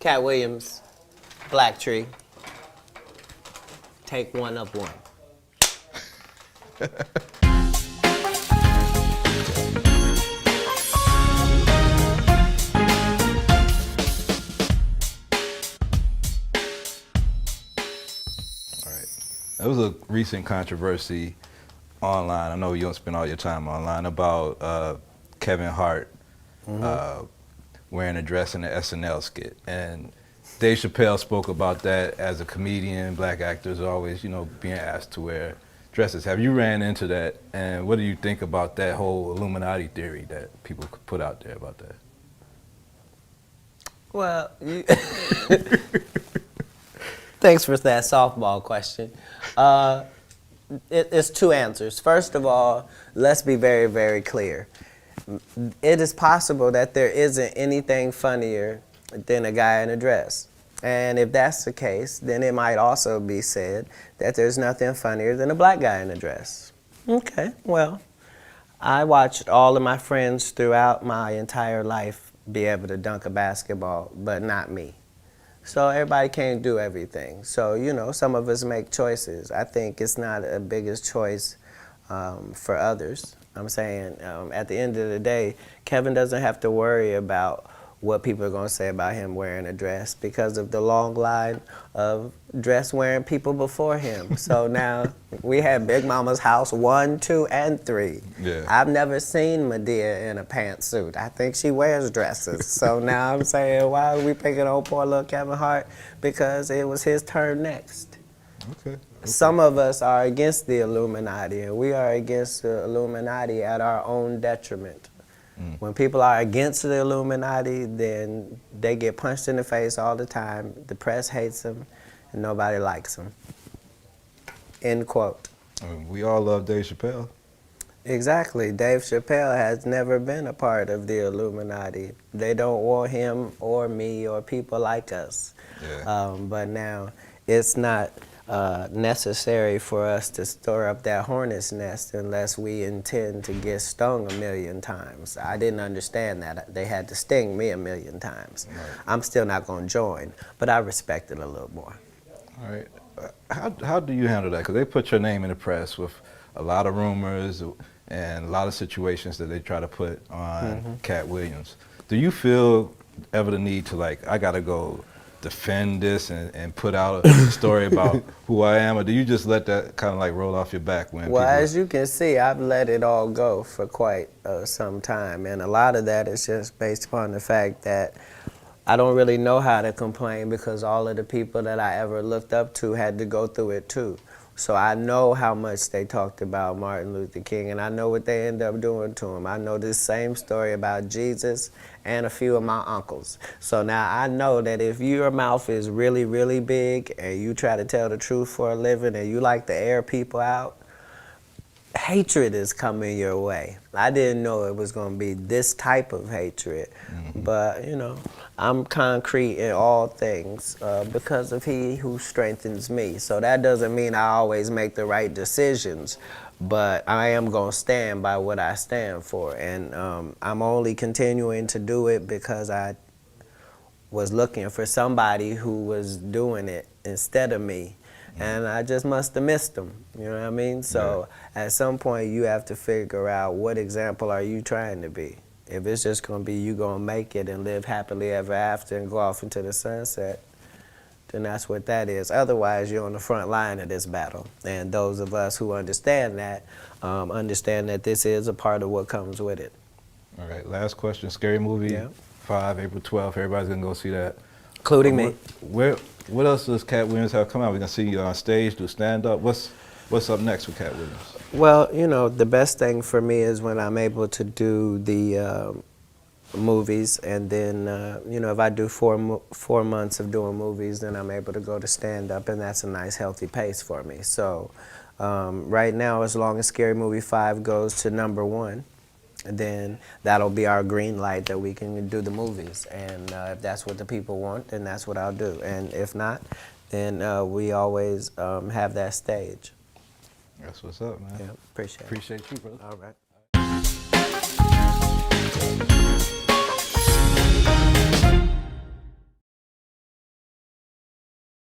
Katt Williams, BlackTree. Take one of one. There was a recent controversy online. I know you don't spend all your time online about Kevin Hart wearing a dress in the SNL skit. And Dave Chappelle spoke about that as a comedian. Black actors are always, being asked to wear dresses. Have you ran into that? And what do you think about that whole Illuminati theory that people put out there about that? Well, thanks for that softball question. It's two answers. First of all, let's be very, very clear. It is possible that there isn't anything funnier than a guy in a dress. And if that's the case, then it might also be said that there's nothing funnier than a black guy in a dress. Okay, well, I watched all of my friends throughout my entire life be able to dunk a basketball, but not me. So everybody can't do everything. So, some of us make choices. I think it's not a biggest choice for others. I'm saying at the end of the day, Kevin doesn't have to worry about what people are going to say about him wearing a dress because of the long line of dress-wearing people before him. So now we have Big Mama's house 1, 2, and 3. Yeah. I've never seen Medea in a pantsuit. I think she wears dresses. So now I'm saying, why are we picking on poor little Kevin Hart? Because it was his turn next. Okay. Some of us are against the Illuminati, and we are against the Illuminati at our own detriment. When people are against the Illuminati, then they get punched in the face all the time. The press hates them, and nobody likes them. End quote. We all love Dave Chappelle. Exactly. Dave Chappelle has never been a part of the Illuminati. They don't want him or me or people like us. Yeah. But now it's not necessary for us to stir up that hornet's nest unless we intend to get stung 1,000,000 times. I didn't understand that. They had to sting me 1,000,000 times. Right. I'm still not going to join, but I respect it a little more. All right. How do you handle that? Because they put your name in the press with a lot of rumors and a lot of situations that they try to put on Katt Williams. Do you feel ever the need to, I got to go defend this and put out a story about who I am, or do you just let that kind of roll off your back when Well, as you can see, I've let it all go for quite some time, and a lot of that is just based upon the fact that I don't really know how to complain because all of the people that I ever looked up to had to go through it too. So I know how much they talked about Martin Luther King, and I know what they end up doing to him. I know this same story about Jesus and a few of my uncles. So now I know that if your mouth is really, really big and you try to tell the truth for a living and you like to air people out, hatred is coming your way. I didn't know it was going to be this type of hatred, but I'm concrete in all things because of He who strengthens me. So that doesn't mean I always make the right decisions, but I am going to stand by what I stand for. And I'm only continuing to do it because I was looking for somebody who was doing it instead of me. And I just must have missed them, you know what I mean? So at some point you have to figure out what example are you trying to be. If it's just going to be you going to make it and live happily ever after and go off into the sunset, then that's what that is. Otherwise, you're on the front line of this battle. And those of us who understand that this is a part of what comes with it. All right, last question. Scary Movie 5, April 12th. Everybody's going to go see that. Including me. What else does Katt Williams have come out? We're going to see you on stage, do stand-up. What's up next with Katt Williams? Well, the best thing for me is when I'm able to do the movies, and then, if I do 4 months of doing movies, then I'm able to go to stand-up, and that's a nice, healthy pace for me. So right now, as long as Scary Movie 5 goes to #1, then that'll be our green light that we can do the movies. And if that's what the people want, then that's what I'll do. And if not, then we always have that stage. That's what's up, man. Yeah, appreciate you, brother. All right.